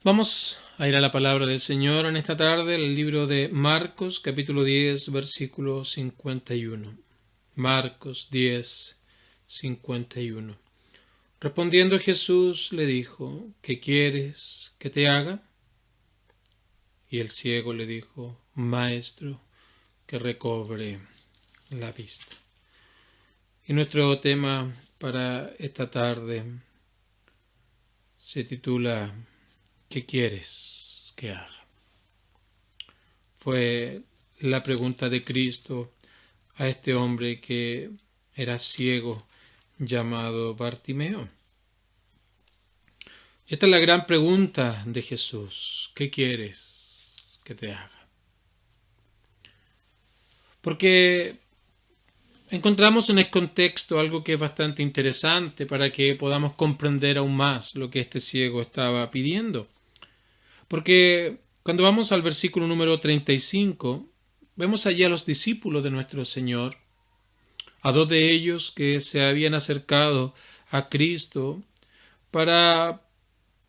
Vamos a ir a la palabra del Señor en esta tarde, el libro de Marcos, capítulo 10, versículo 51. Marcos 10, 51. Respondiendo Jesús le dijo: ¿Qué quieres que te haga? Y el ciego le dijo: Maestro, que recobre la vista. Y nuestro tema para esta tarde se titula ¿qué quieres que haga? Fue la pregunta de Cristo a este hombre que era ciego llamado Bartimeo. Y esta es la gran pregunta de Jesús: ¿qué quieres que te haga? Porque encontramos en el contexto algo que es bastante interesante para que podamos comprender aún más lo que este ciego estaba pidiendo. Porque cuando vamos al versículo número 35, vemos allí a los discípulos de nuestro Señor, a dos de ellos que se habían acercado a Cristo para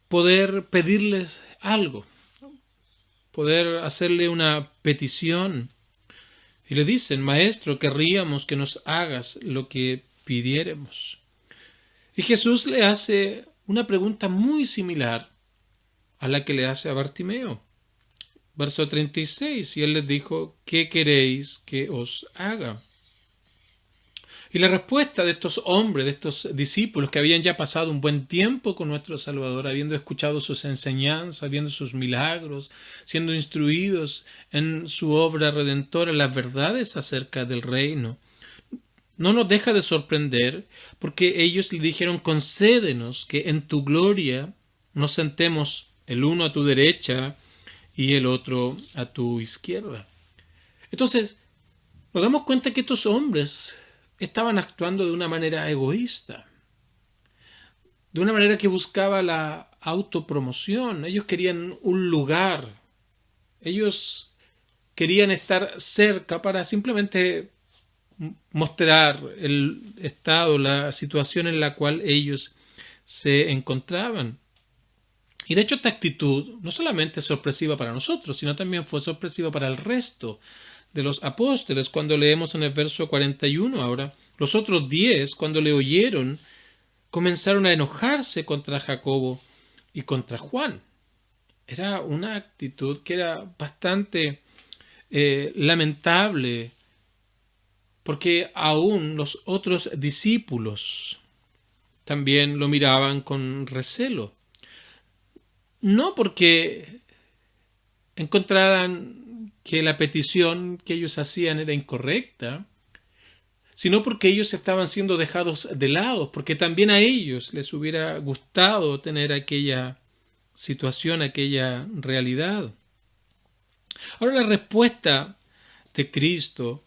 poder pedirles algo, poder hacerle una petición. Y le dicen: Maestro, querríamos que nos hagas lo que pidiéremos. Y Jesús le hace una pregunta muy similar a la que le hace a Bartimeo. Verso 36, y él les dijo: ¿qué queréis que os haga? Y la respuesta de estos hombres, de estos discípulos que habían ya pasado un buen tiempo con nuestro Salvador, habiendo escuchado sus enseñanzas, viendo sus milagros, siendo instruidos en su obra redentora, las verdades acerca del reino, no nos deja de sorprender, porque ellos le dijeron: concédenos que en tu gloria nos sentemos el uno a tu derecha y el otro a tu izquierda. Entonces, nos damos cuenta que estos hombres estaban actuando de una manera egoísta, de una manera que buscaba la autopromoción. Ellos querían un lugar, ellos querían estar cerca para simplemente mostrar el estado, la situación en la cual ellos se encontraban. Y de hecho esta actitud no solamente es sorpresiva para nosotros, sino también fue sorpresiva para el resto de los apóstoles. Cuando leemos en el verso 41 ahora, los otros 10, cuando le oyeron, comenzaron a enojarse contra Jacobo y contra Juan. Era una actitud que era bastante lamentable, porque aún los otros discípulos también lo miraban con recelo. No porque encontraran que la petición que ellos hacían era incorrecta, sino porque ellos estaban siendo dejados de lado, porque también a ellos les hubiera gustado tener aquella situación, aquella realidad. Ahora, la respuesta de Cristo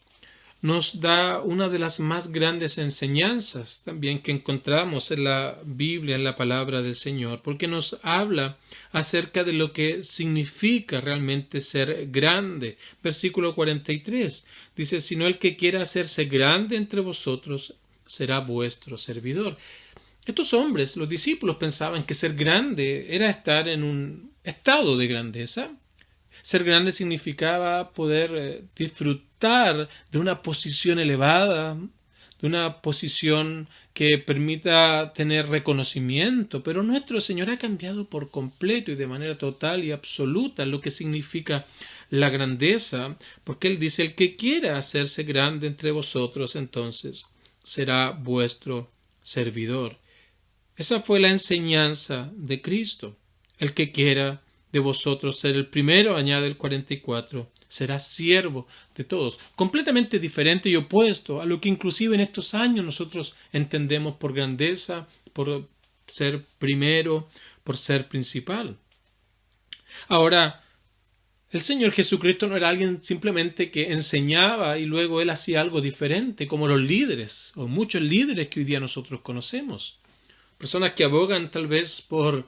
nos da una de las más grandes enseñanzas también que encontramos en la Biblia, en la palabra del Señor, porque nos habla acerca de lo que significa realmente ser grande. Versículo 43 dice: sino el que quiera hacerse grande entre vosotros será vuestro servidor. Estos hombres, los discípulos, pensaban que ser grande era estar en un estado de grandeza. Ser grande significaba poder disfrutar de una posición elevada, de una posición que permita tener reconocimiento, pero nuestro Señor ha cambiado por completo y de manera total y absoluta lo que significa la grandeza, porque Él dice: el que quiera hacerse grande entre vosotros, entonces será vuestro servidor. Esa fue la enseñanza de Cristo. El que quiera de vosotros ser el primero, añade el 44, será siervo de todos. Completamente diferente y opuesto a lo que inclusive en estos años nosotros entendemos por grandeza, por ser primero, por ser principal. Ahora, el Señor Jesucristo no era alguien simplemente que enseñaba y luego Él hacía algo diferente, como los líderes, o muchos líderes que hoy día nosotros conocemos. Personas que abogan tal vez por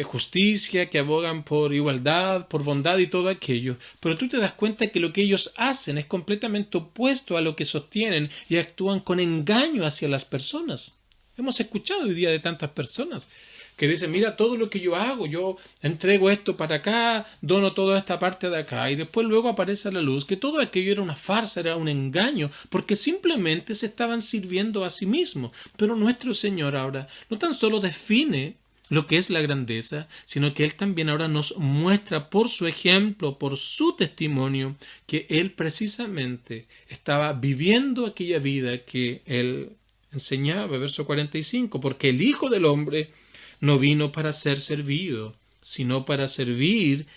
justicia, que abogan por igualdad, por bondad y todo aquello, pero tú te das cuenta que lo que ellos hacen es completamente opuesto a lo que sostienen y actúan con engaño hacia las personas. Hemos escuchado hoy día de tantas personas que dice, mira todo lo que yo hago, yo entrego esto para acá, dono toda esta parte de acá, y después luego aparece a la luz que todo aquello era una farsa, era un engaño, porque simplemente se estaban sirviendo a sí mismos. Pero nuestro Señor ahora no tan solo define lo que es la grandeza, sino que Él también ahora nos muestra por su ejemplo, por su testimonio, que Él precisamente estaba viviendo aquella vida que Él enseñaba, verso 45, porque el Hijo del Hombre no vino para ser servido, sino para servir,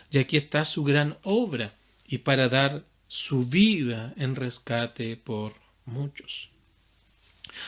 y aquí está su gran obra, y para dar su vida en rescate por muchos.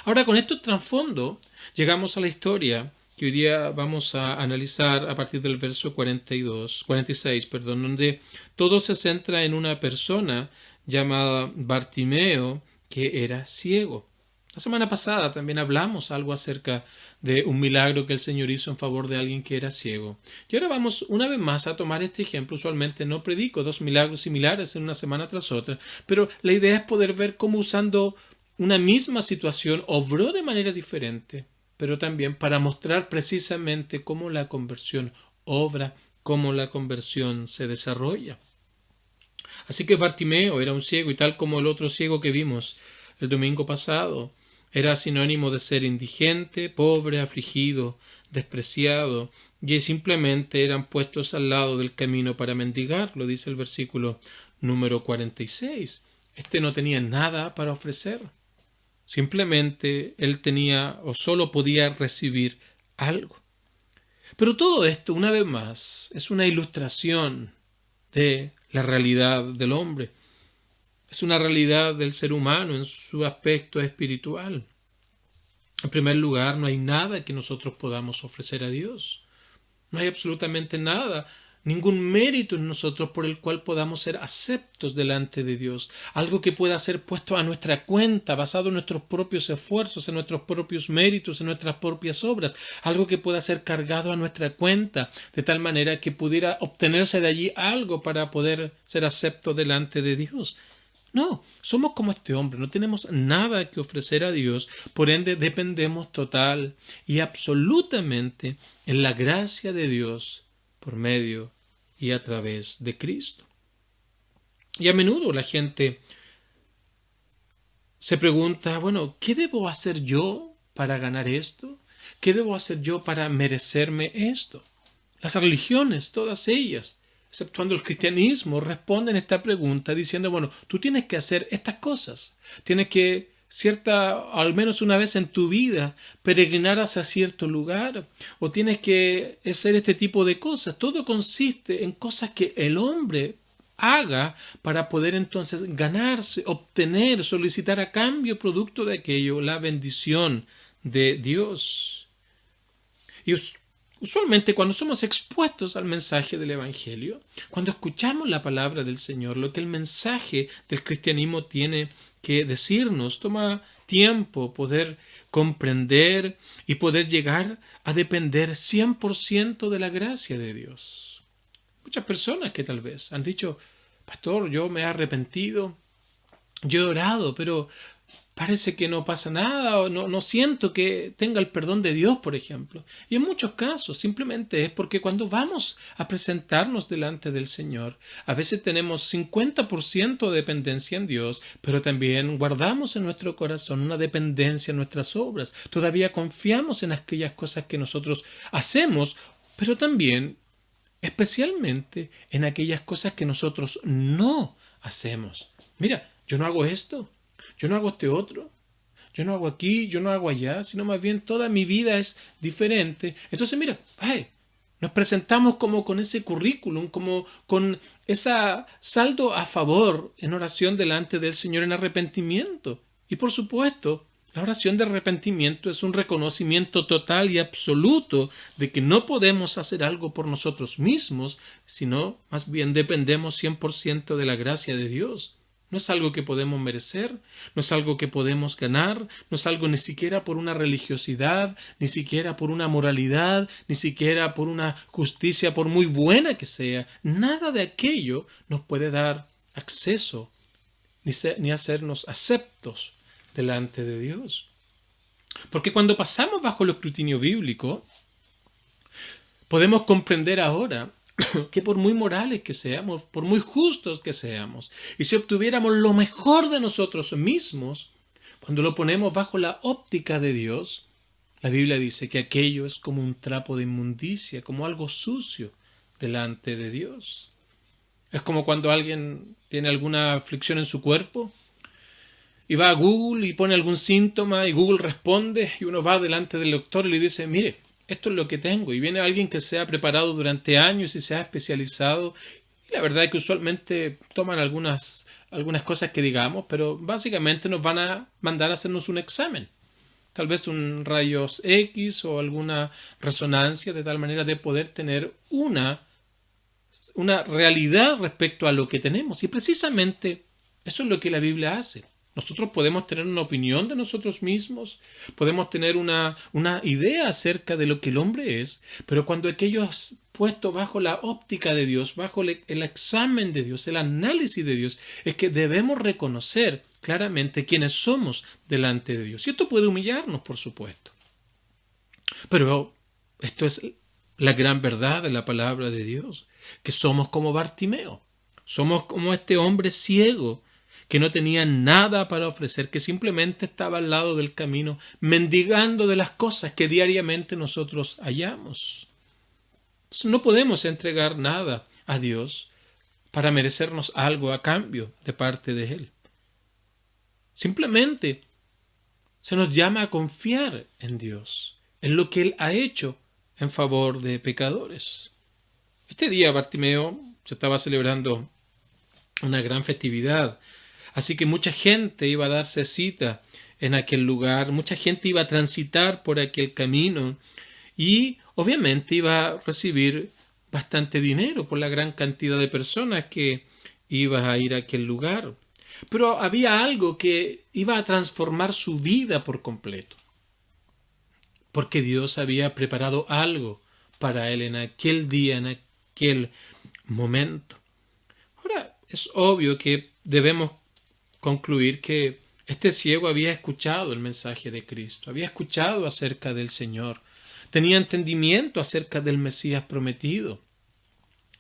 Ahora, con esto trasfondo, llegamos a la historia que hoy día vamos a analizar a partir del verso 46, donde todo se centra en una persona llamada Bartimeo, que era ciego. La semana pasada también hablamos algo acerca de un milagro que el Señor hizo en favor de alguien que era ciego. Y ahora vamos una vez más a tomar este ejemplo. Usualmente no predico dos milagros similares en una semana tras otra, pero la idea es poder ver cómo usando una misma situación obró de manera diferente, pero también para mostrar precisamente cómo la conversión obra, cómo la conversión se desarrolla. Así que Bartimeo era un ciego, y tal como el otro ciego que vimos el domingo pasado, era sinónimo de ser indigente, pobre, afligido, despreciado, y simplemente eran puestos al lado del camino para mendigar, lo dice el versículo número 46. Este no tenía nada para ofrecer. Simplemente él tenía o solo podía recibir algo. Pero todo esto, una vez más, es una ilustración de la realidad del hombre. Es una realidad del ser humano en su aspecto espiritual. En primer lugar, no hay nada que nosotros podamos ofrecer a Dios. No hay absolutamente nada, ningún mérito en nosotros por el cual podamos ser aceptos delante de Dios. Algo que pueda ser puesto a nuestra cuenta, basado en nuestros propios esfuerzos, en nuestros propios méritos, en nuestras propias obras. Algo que pueda ser cargado a nuestra cuenta, de tal manera que pudiera obtenerse de allí algo para poder ser acepto delante de Dios. No, somos como este hombre, no tenemos nada que ofrecer a Dios, por ende dependemos total y absolutamente en la gracia de Dios por medio y a través de Cristo. Y a menudo la gente se pregunta, bueno, ¿qué debo hacer yo para ganar esto? ¿Qué debo hacer yo para merecerme esto? Las religiones, todas ellas, exceptuando el cristianismo, responden esta pregunta diciendo, bueno, tú tienes que hacer estas cosas, tienes que al menos una vez en tu vida, peregrinar hacia cierto lugar, o tienes que hacer este tipo de cosas. Todo consiste en cosas que el hombre haga para poder entonces ganarse, obtener, solicitar a cambio, producto de aquello, la bendición de Dios. Y usualmente cuando somos expuestos al mensaje del Evangelio, cuando escuchamos la palabra del Señor, lo que el mensaje del cristianismo tiene que decirnos, toma tiempo poder comprender y poder llegar a depender 100% de la gracia de Dios. Muchas personas que tal vez han dicho, pastor, yo me he arrepentido, yo he orado, pero parece que no pasa nada, o no siento que tenga el perdón de Dios, por ejemplo. Y en muchos casos simplemente es porque cuando vamos a presentarnos delante del Señor, a veces tenemos 50% de dependencia en Dios, pero también guardamos en nuestro corazón una dependencia en nuestras obras. Todavía confiamos en aquellas cosas que nosotros hacemos, pero también, especialmente, en aquellas cosas que nosotros no hacemos. Mira, yo no hago esto. Yo no hago este otro, yo no hago aquí, yo no hago allá, sino más bien toda mi vida es diferente. Entonces, mira, nos presentamos como con ese currículum, como con ese saldo a favor en oración delante del Señor en arrepentimiento. Y por supuesto, la oración de arrepentimiento es un reconocimiento total y absoluto de que no podemos hacer algo por nosotros mismos, sino más bien dependemos 100% de la gracia de Dios. No es algo que podemos merecer, no es algo que podemos ganar, no es algo ni siquiera por una religiosidad, ni siquiera por una moralidad, ni siquiera por una justicia, por muy buena que sea. Nada de aquello nos puede dar acceso ni hacernos aceptos delante de Dios. Porque cuando pasamos bajo el escrutinio bíblico, Podemos comprender ahora que por muy morales que seamos, por muy justos que seamos, y si obtuviéramos lo mejor de nosotros mismos, cuando lo ponemos bajo la óptica de Dios, la Biblia dice que aquello es como un trapo de inmundicia, como algo sucio delante de Dios. Es como cuando alguien tiene alguna aflicción en su cuerpo y va a Google y pone algún síntoma y Google responde y uno va delante del doctor y le dice, mire, esto es lo que tengo. Y viene alguien que se ha preparado durante años y se ha especializado. Y la verdad es que usualmente toman algunas cosas que digamos, pero básicamente nos van a mandar a hacernos un examen. Tal vez un rayos X o alguna resonancia de tal manera de poder tener una realidad respecto a lo que tenemos. Y precisamente eso es lo que la Biblia hace. Nosotros podemos tener una opinión de nosotros mismos, podemos tener una idea acerca de lo que el hombre es, pero cuando aquello es puesto bajo la óptica de Dios, bajo el examen de Dios, el análisis de Dios, es que debemos reconocer claramente quiénes somos delante de Dios. Y esto puede humillarnos, por supuesto. Pero esto es la gran verdad de la palabra de Dios, que somos como Bartimeo, somos como este hombre ciego que no tenía nada para ofrecer, que simplemente estaba al lado del camino, mendigando de las cosas que diariamente nosotros hallamos. No podemos entregar nada a Dios para merecernos algo a cambio de parte de Él. Simplemente se nos llama a confiar en Dios, en lo que Él ha hecho en favor de pecadores. Este día Bartimeo se estaba celebrando una gran festividad, así que mucha gente iba a darse cita en aquel lugar, mucha gente iba a transitar por aquel camino y obviamente iba a recibir bastante dinero por la gran cantidad de personas que iban a ir a aquel lugar. Pero había algo que iba a transformar su vida por completo, porque Dios había preparado algo para él en aquel día, en aquel momento. Ahora, es obvio que debemos concluir que este ciego había escuchado el mensaje de Cristo, había escuchado acerca del Señor, tenía entendimiento acerca del Mesías prometido,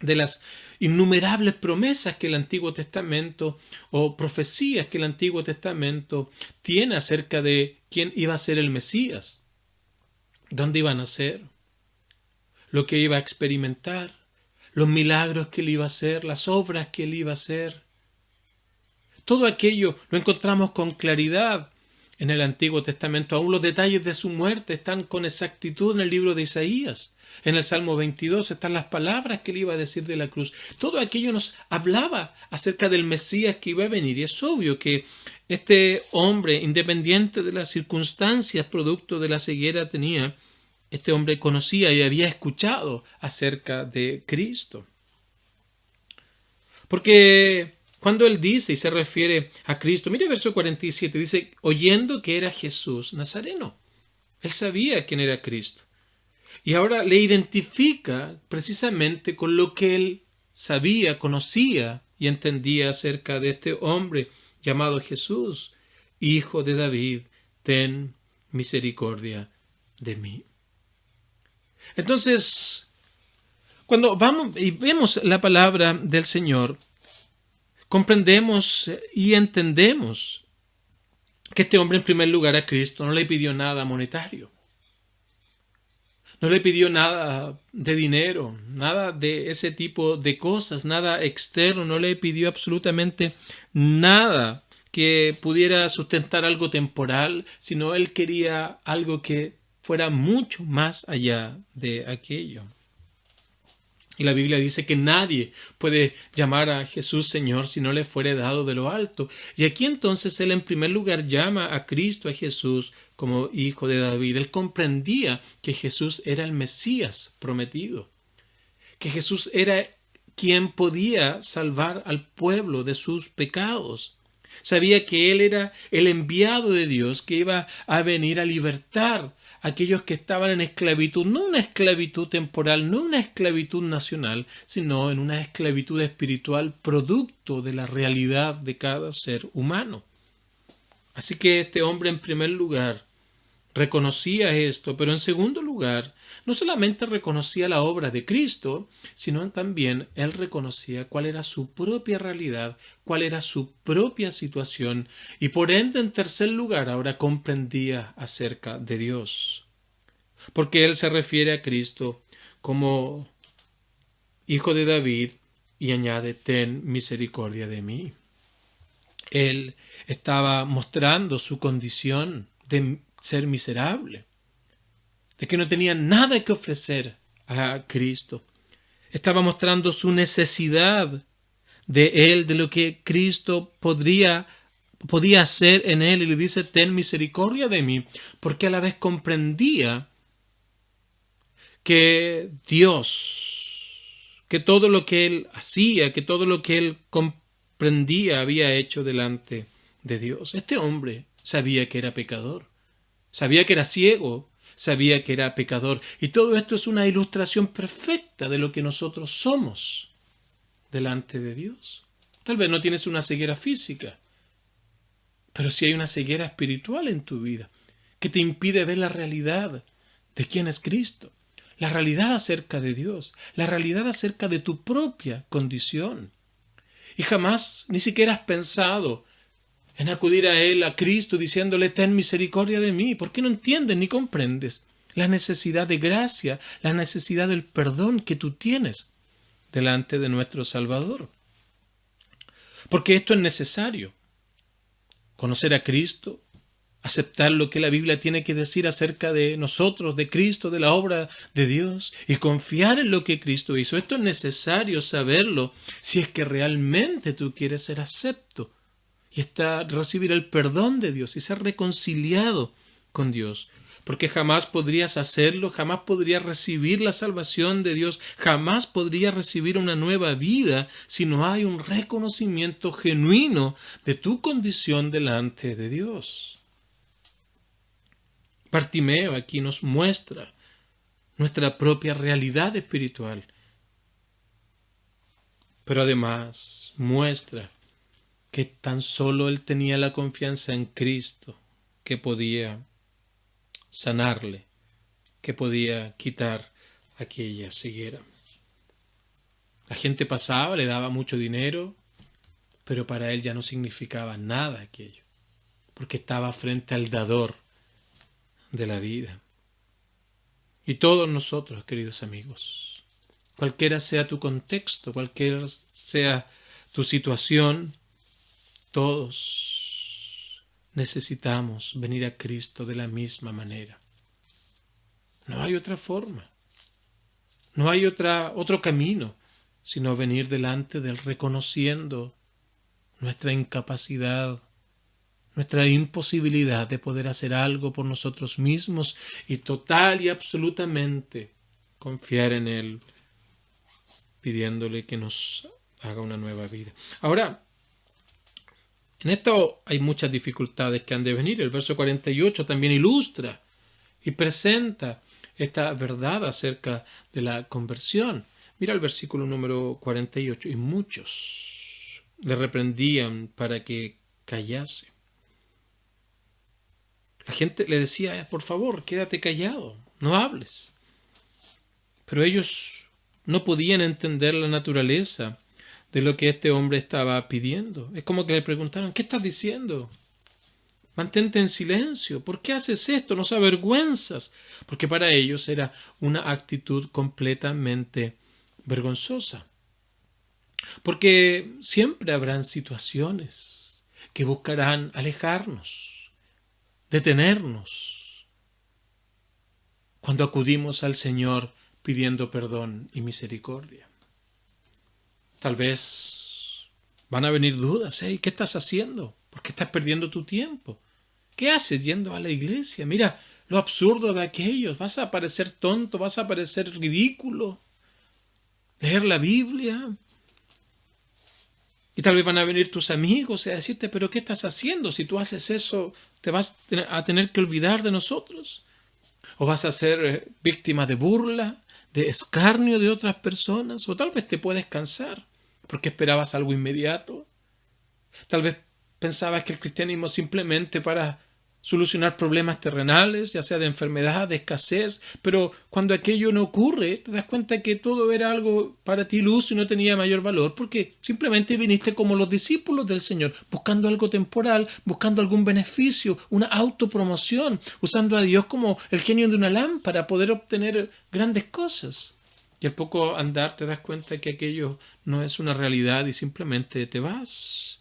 de las innumerables promesas que el Antiguo Testamento o profecías que el Antiguo Testamento tiene acerca de quién iba a ser el Mesías, dónde iba a nacer, lo que iba a experimentar, los milagros que él iba a hacer, las obras que él iba a hacer. Todo aquello lo encontramos con claridad en el Antiguo Testamento. Aún los detalles de su muerte están con exactitud en el libro de Isaías. En el Salmo 22 están las palabras que él iba a decir de la cruz. Todo aquello nos hablaba acerca del Mesías que iba a venir. Y es obvio que este hombre, independiente de las circunstancias producto de la ceguera tenía, este hombre conocía y había escuchado acerca de Cristo. Porque cuando él dice y se refiere a Cristo, mire verso 47, dice, oyendo que era Jesús Nazareno. Él sabía quién era Cristo. Y ahora le identifica precisamente con lo que él sabía, conocía y entendía acerca de este hombre llamado Jesús, Hijo de David, ten misericordia de mí. Entonces, cuando vamos y vemos la palabra del Señor, comprendemos y entendemos que este hombre en primer lugar a Cristo no le pidió nada monetario. No le pidió nada de dinero, nada de ese tipo de cosas, nada externo, no le pidió absolutamente nada que pudiera sustentar algo temporal, sino él quería algo que fuera mucho más allá de aquello. Y la Biblia dice que nadie puede llamar a Jesús Señor si no le fuere dado de lo alto. Y aquí entonces él en primer lugar llama a Cristo, a Jesús, como Hijo de David. Él comprendía que Jesús era el Mesías prometido, que Jesús era quien podía salvar al pueblo de sus pecados. Sabía que él era el enviado de Dios que iba a venir a libertar a aquellos que estaban en esclavitud, no una esclavitud temporal, no una esclavitud nacional, sino en una esclavitud espiritual producto de la realidad de cada ser humano. Así que este hombre en primer lugar reconocía esto, pero en segundo lugar, no solamente reconocía la obra de Cristo, sino también él reconocía cuál era su propia realidad, cuál era su propia situación, y por ende, en tercer lugar, ahora comprendía acerca de Dios. Porque él se refiere a Cristo como hijo de David y añade, ten misericordia de mí. Él estaba mostrando su condición de ser miserable, de que no tenía nada que ofrecer a Cristo. Estaba mostrando su necesidad de él, de lo que Cristo podía hacer en él, y le dice, ten misericordia de mí, porque a la vez comprendía que Dios, que todo lo que él hacía, que todo lo que él comprendía había hecho delante de Dios. Este hombre sabía que era pecador, sabía que era ciego, sabía que era pecador, y todo esto es una ilustración perfecta de lo que nosotros somos delante de Dios. Tal vez no tienes una ceguera física, pero sí hay una ceguera espiritual en tu vida que te impide ver la realidad de quién es Cristo, la realidad acerca de Dios, la realidad acerca de tu propia condición. Y jamás, ni siquiera has pensado en acudir a Él, a Cristo, diciéndole, ten misericordia de mí, porque no entiendes ni comprendes la necesidad de gracia, la necesidad del perdón que tú tienes delante de nuestro Salvador. Porque esto es necesario. Conocer a Cristo, aceptar lo que la Biblia tiene que decir acerca de nosotros, de Cristo, de la obra de Dios, y confiar en lo que Cristo hizo. Esto es necesario saberlo si es que realmente tú quieres ser acepto y recibir el perdón de Dios y ser reconciliado con Dios. Porque jamás podrías hacerlo, jamás podrías recibir la salvación de Dios, jamás podrías recibir una nueva vida si no hay un reconocimiento genuino de tu condición delante de Dios. Bartimeo aquí nos muestra nuestra propia realidad espiritual, pero además muestra que tan solo él tenía la confianza en Cristo que podía sanarle, que podía quitar aquella ceguera. La gente pasaba, le daba mucho dinero, pero para él ya no significaba nada aquello, porque estaba frente al dador de la vida. Y todos nosotros, queridos amigos, cualquiera sea tu contexto, cualquiera sea tu situación, todos necesitamos venir a Cristo de la misma manera. No hay otra forma, no hay otro camino, sino venir delante de Él reconociendo nuestra incapacidad, nuestra imposibilidad de poder hacer algo por nosotros mismos y total y absolutamente confiar en Él, pidiéndole que nos haga una nueva vida. Ahora, en esto hay muchas dificultades que han de venir. El verso 48 también ilustra y presenta esta verdad acerca de la conversión. Mira el versículo número 48. Y muchos le reprendían para que callase. La gente le decía, por favor, quédate callado, no hables. Pero ellos no podían entender la naturaleza de lo que este hombre estaba pidiendo. Es como que le preguntaron, ¿qué estás diciendo? Mantente en silencio. ¿Por qué haces esto? ¿Nos avergüenzas? Porque para ellos era una actitud completamente vergonzosa. Porque siempre habrán situaciones que buscarán alejarnos, detenernos, cuando acudimos al Señor pidiendo perdón y misericordia. Tal vez van a venir dudas. ¿Qué estás haciendo? ¿Por qué estás perdiendo tu tiempo? ¿Qué haces yendo a la iglesia? Mira lo absurdo de aquellos. Vas a parecer tonto, vas a parecer ridículo. Leer la Biblia. Y tal vez van a venir tus amigos y a decirte, pero ¿qué estás haciendo? Si tú haces eso, te vas a tener que olvidar de nosotros. O vas a ser víctima de burla, de escarnio de otras personas. O tal vez te puedes cansar porque esperabas algo inmediato. Tal vez pensabas que el cristianismo simplemente para solucionar problemas terrenales, ya sea de enfermedad, de escasez, pero cuando aquello no ocurre, te das cuenta que todo era algo para ti luz y no tenía mayor valor, porque simplemente viniste como los discípulos del Señor, buscando algo temporal, buscando algún beneficio, una autopromoción, usando a Dios como el genio de una lámpara, poder obtener grandes cosas. Y al poco andar te das cuenta que aquello no es una realidad y simplemente te vas.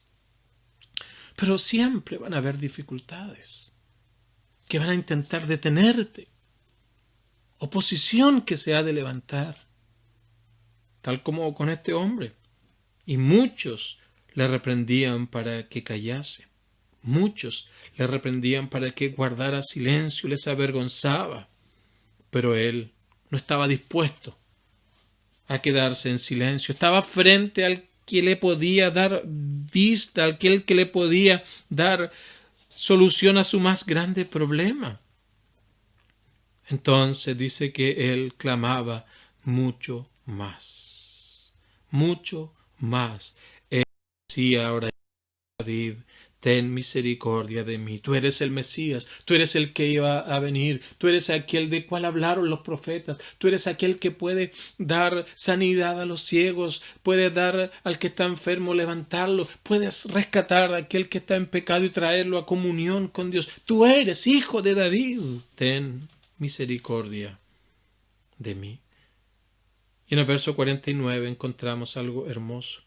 Pero siempre van a haber dificultades que van a intentar detenerte, oposición que se ha de levantar, tal como con este hombre. Y muchos le reprendían para que callase, muchos le reprendían para que guardara silencio, les avergonzaba, pero él no estaba dispuesto a quedarse en silencio, estaba frente al que le podía dar vista, al que le podía dar solución a su más grande problema. Entonces dice que él clamaba mucho más, mucho más. Él decía ahora, David, ten misericordia de mí. Tú eres el Mesías, tú eres el que iba a venir, tú eres aquel de cual hablaron los profetas, tú eres aquel que puede dar sanidad a los ciegos, puedes dar al que está enfermo, levantarlo, puedes rescatar a aquel que está en pecado y traerlo a comunión con Dios. Tú eres hijo de David, ten misericordia de mí. Y en el verso 49 encontramos algo hermoso,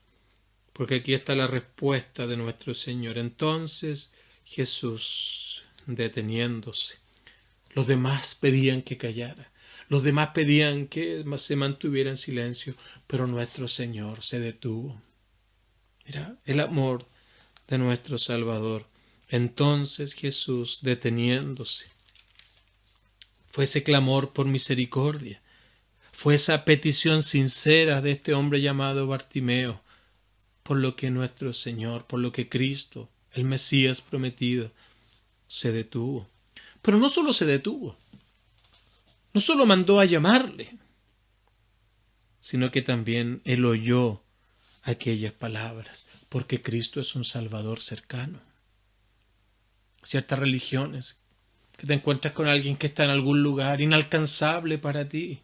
porque aquí está la respuesta de nuestro Señor. Entonces Jesús, deteniéndose, los demás pedían que callara, los demás pedían que se mantuviera en silencio, pero nuestro Señor se detuvo. Mira, el amor de nuestro Salvador. Entonces Jesús, deteniéndose, fue ese clamor por misericordia, fue esa petición sincera de este hombre llamado Bartimeo, por lo que nuestro Señor, por lo que Cristo, el Mesías prometido, se detuvo. Pero no solo se detuvo, no solo mandó a llamarle, sino que también él oyó aquellas palabras, porque Cristo es un Salvador cercano. Ciertas religiones que te encuentras con alguien que está en algún lugar inalcanzable para ti,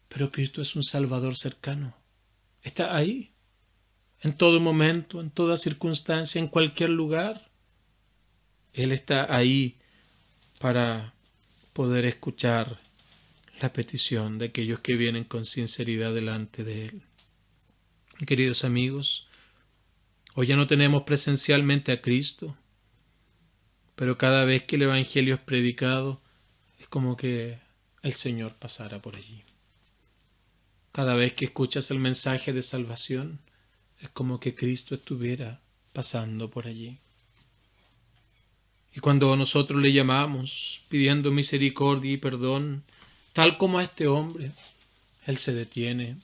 pero Cristo es un Salvador cercano. Está ahí, en todo momento, en toda circunstancia, en cualquier lugar. Él está ahí para poder escuchar la petición de aquellos que vienen con sinceridad delante de Él. Queridos amigos, hoy ya no tenemos presencialmente a Cristo, pero cada vez que el Evangelio es predicado, es como que el Señor pasara por allí. Cada vez que escuchas el mensaje de salvación, es como que Cristo estuviera pasando por allí. Y cuando nosotros le llamamos, pidiendo misericordia y perdón, tal como a este hombre, Él se detiene.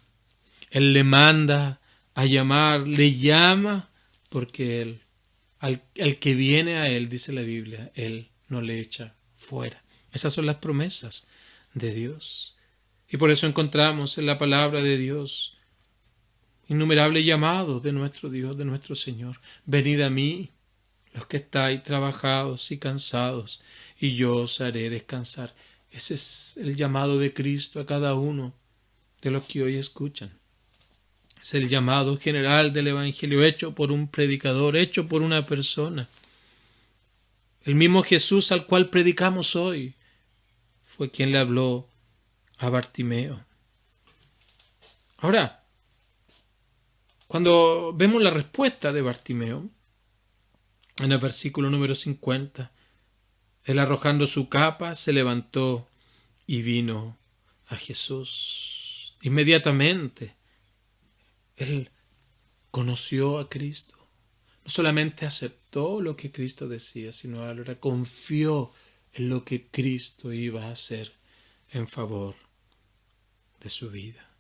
Él le manda a llamar, le llama, porque Él, al que viene a Él, dice la Biblia, Él no le echa fuera. Esas son las promesas de Dios. Y por eso encontramos en la palabra de Dios innumerables llamados de nuestro Dios, de nuestro Señor. Venid a mí, los que estáis trabajados y cansados, y yo os haré descansar. Ese es el llamado de Cristo a cada uno de los que hoy escuchan. Es el llamado general del Evangelio hecho por un predicador, hecho por una persona. El mismo Jesús al cual predicamos hoy fue quien le habló a Bartimeo. Ahora, cuando vemos la respuesta de Bartimeo, en el versículo número 50, él arrojando su capa se levantó y vino a Jesús. Inmediatamente él conoció a Cristo. No solamente aceptó lo que Cristo decía, sino ahora confió en lo que Cristo iba a hacer en favor de su vida.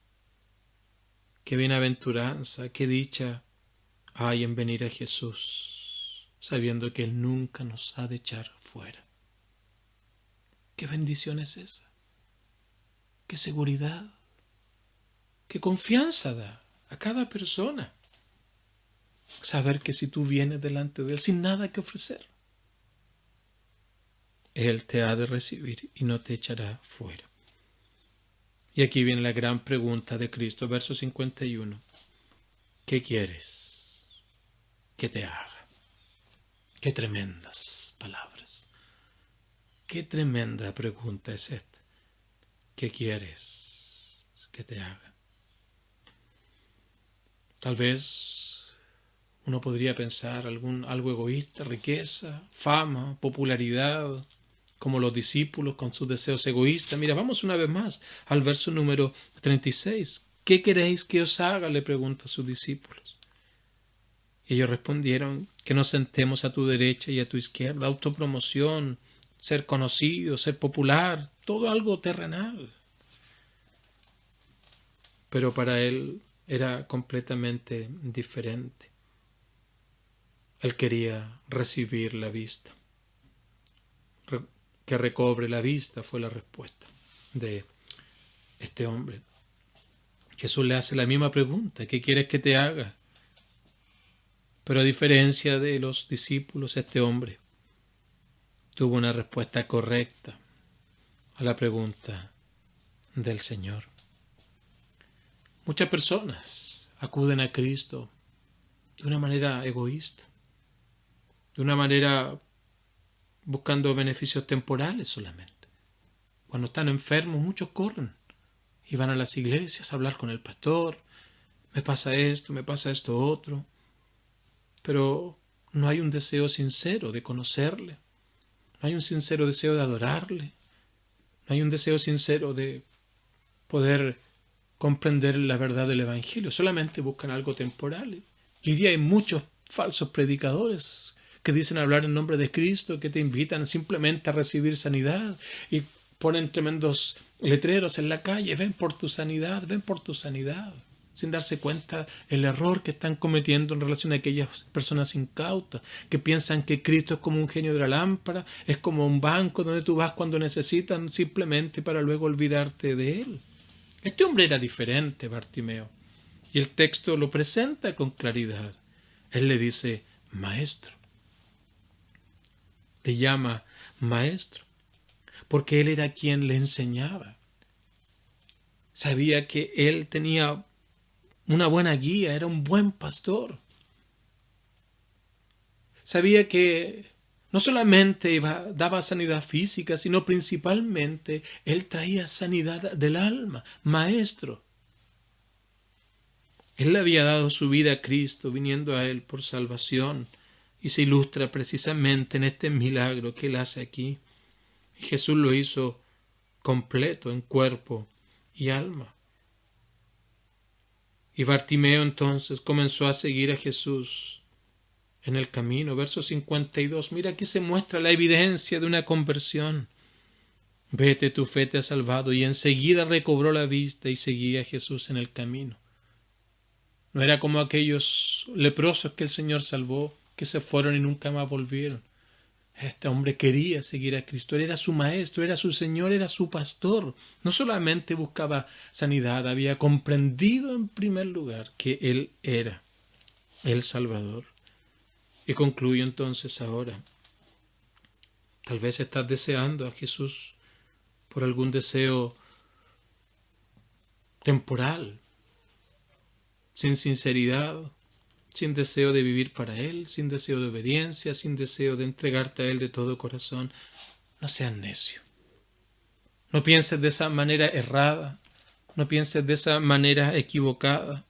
Qué bienaventuranza, qué dicha hay en venir a Jesús, sabiendo que Él nunca nos ha de echar fuera. Qué bendición es esa, qué seguridad, qué confianza da a cada persona saber que si tú vienes delante de Él sin nada que ofrecer, Él te ha de recibir y no te echará fuera. Y aquí viene la gran pregunta de Cristo, verso 51. ¿Qué quieres que te haga? Qué tremendas palabras. Qué tremenda pregunta es esta. ¿Qué quieres que te haga? Tal vez uno podría pensar algo egoísta, riqueza, fama, popularidad, como los discípulos con sus deseos egoístas. Mira, vamos una vez más al verso número 36. ¿Qué queréis que os haga?, le pregunta a sus discípulos. Y ellos respondieron: que nos sentemos a tu derecha y a tu izquierda. Autopromoción, ser conocido, ser popular, todo algo terrenal. Pero para él era completamente diferente. Él quería recibir la vista. Que recobre la vista fue la respuesta de este hombre. Jesús le hace la misma pregunta: ¿qué quieres que te haga? Pero a diferencia de los discípulos, este hombre tuvo una respuesta correcta a la pregunta del Señor. Muchas personas acuden a Cristo de una manera egoísta, de una manera buscando beneficios temporales solamente. Cuando están enfermos, muchos corren y van a las iglesias a hablar con el pastor. Me pasa esto otro. Pero no hay un deseo sincero de conocerle. No hay un sincero deseo de adorarle. No hay un deseo sincero de poder comprender la verdad del Evangelio. Solamente buscan algo temporal. Y hoy día hay muchos falsos predicadores que dicen hablar en nombre de Cristo, que te invitan simplemente a recibir sanidad y ponen tremendos letreros en la calle: ven por tu sanidad, ven por tu sanidad, sin darse cuenta el error que están cometiendo en relación a aquellas personas incautas que piensan que Cristo es como un genio de la lámpara, es como un banco donde tú vas cuando necesitas simplemente para luego olvidarte de él. Este hombre era diferente, Bartimeo, y el texto lo presenta con claridad. Él le dice maestro. Le llama maestro, porque él era quien le enseñaba. Sabía que él tenía una buena guía, era un buen pastor. Sabía que no solamente daba sanidad física, sino principalmente él traía sanidad del alma. Maestro. Él le había dado su vida a Cristo, viniendo a él por salvación, y se ilustra precisamente en este milagro que él hace aquí. Y Jesús lo hizo completo en cuerpo y alma. Y Bartimeo entonces comenzó a seguir a Jesús en el camino. Verso 52. Mira, aquí se muestra la evidencia de una conversión. Vete, tu fe te ha salvado. Y enseguida recobró la vista y seguía a Jesús en el camino. No era como aquellos leprosos que el Señor salvó, que se fueron y nunca más volvieron. Este hombre quería seguir a Cristo. Él era su maestro, era su Señor, era su pastor. No solamente buscaba sanidad, había comprendido en primer lugar que Él era el Salvador. Y concluyo entonces ahora. Tal vez estás deseando a Jesús por algún deseo temporal, sin sinceridad, sin deseo de vivir para Él, sin deseo de obediencia, sin deseo de entregarte a Él de todo corazón. No seas necio. No pienses de esa manera errada. No pienses de esa manera equivocada.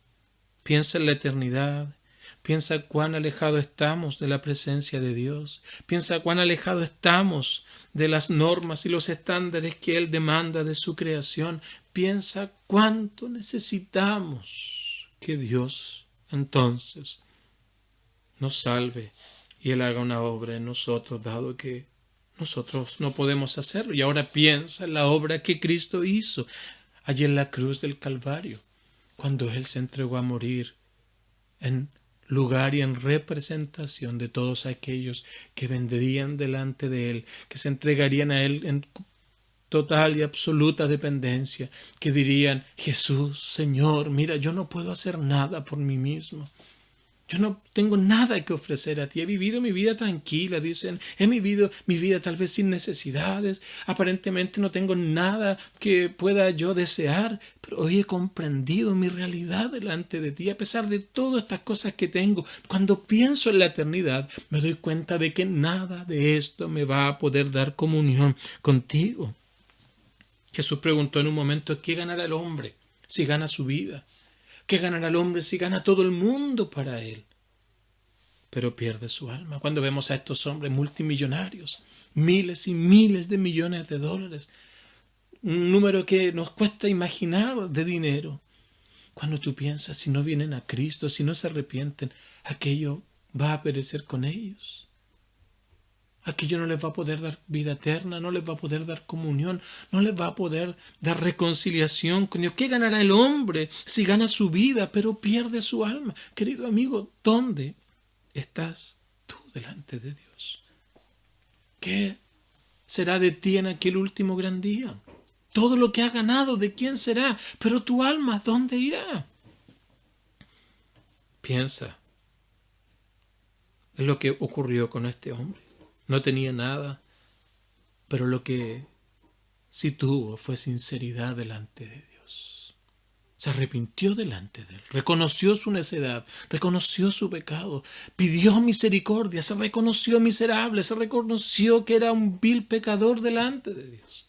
Piensa en la eternidad. Piensa cuán alejados estamos de la presencia de Dios. Piensa cuán alejados estamos de las normas y los estándares que Él demanda de su creación. Piensa cuánto necesitamos que Dios entonces nos salve y Él haga una obra en nosotros, dado que nosotros no podemos hacerlo. Y ahora piensa en la obra que Cristo hizo allí en la cruz del Calvario, cuando Él se entregó a morir en lugar y en representación de todos aquellos que vendrían delante de Él, que se entregarían a Él en total y absoluta dependencia, que dirían: Jesús, Señor, mira, yo no puedo hacer nada por mí mismo. Yo no tengo nada que ofrecer a ti. He vivido mi vida tranquila, dicen. He vivido mi vida tal vez sin necesidades. Aparentemente no tengo nada que pueda yo desear. Pero hoy he comprendido mi realidad delante de ti. A pesar de todas estas cosas que tengo, cuando pienso en la eternidad, me doy cuenta de que nada de esto me va a poder dar comunión contigo. Jesús preguntó en un momento, ¿qué ganará el hombre si gana su vida? ¿Qué ganará el hombre si gana todo el mundo para él? Pero pierde su alma. Cuando vemos a estos hombres multimillonarios, miles y miles de millones de dólares, un número que nos cuesta imaginar de dinero. Cuando tú piensas, si no vienen a Cristo, si no se arrepienten, aquello va a perecer con ellos. Aquello no les va a poder dar vida eterna, no les va a poder dar comunión, no les va a poder dar reconciliación con Dios. ¿Qué ganará el hombre si gana su vida, pero pierde su alma? Querido amigo, ¿dónde estás tú delante de Dios? ¿Qué será de ti en aquel último gran día? Todo lo que has ganado, ¿de quién será? Pero tu alma, ¿dónde irá? Piensa en lo que ocurrió con este hombre. No tenía nada, pero lo que sí tuvo fue sinceridad delante de Dios. Se arrepintió delante de él, reconoció su necedad, reconoció su pecado, pidió misericordia, se reconoció miserable, se reconoció que era un vil pecador delante de Dios.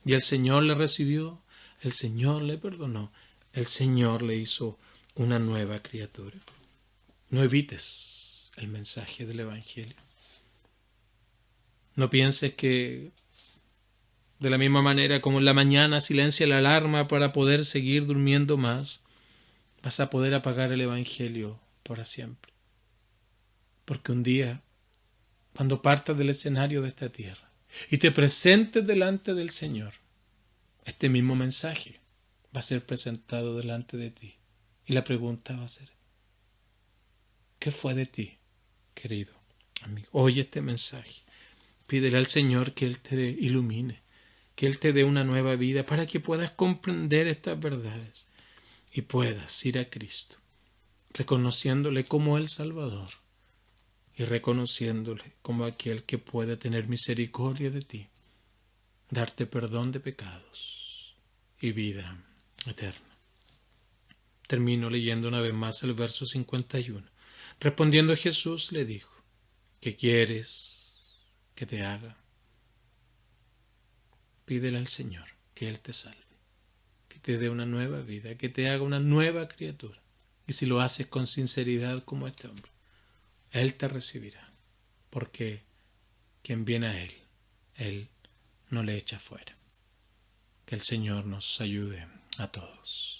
Y el Señor le recibió, el Señor le perdonó, el Señor le hizo una nueva criatura. No evites el mensaje del Evangelio. No pienses que de la misma manera como en la mañana silencia la alarma para poder seguir durmiendo más, vas a poder apagar el Evangelio para siempre. Porque un día, cuando partas del escenario de esta tierra y te presentes delante del Señor, este mismo mensaje va a ser presentado delante de ti. Y la pregunta va a ser, ¿qué fue de ti, querido amigo? Oye este mensaje. Pídele al Señor que Él te ilumine, que Él te dé una nueva vida para que puedas comprender estas verdades y puedas ir a Cristo, reconociéndole como el Salvador y reconociéndole como aquel que puede tener misericordia de ti, darte perdón de pecados y vida eterna. Termino leyendo una vez más el verso 51. Respondiendo Jesús le dijo, ¿qué quieres que te haga? Pídele al Señor que Él te salve, que te dé una nueva vida, que te haga una nueva criatura. Y si lo haces con sinceridad como este hombre, Él te recibirá, porque quien viene a Él no le echa fuera. Que el Señor nos ayude a todos.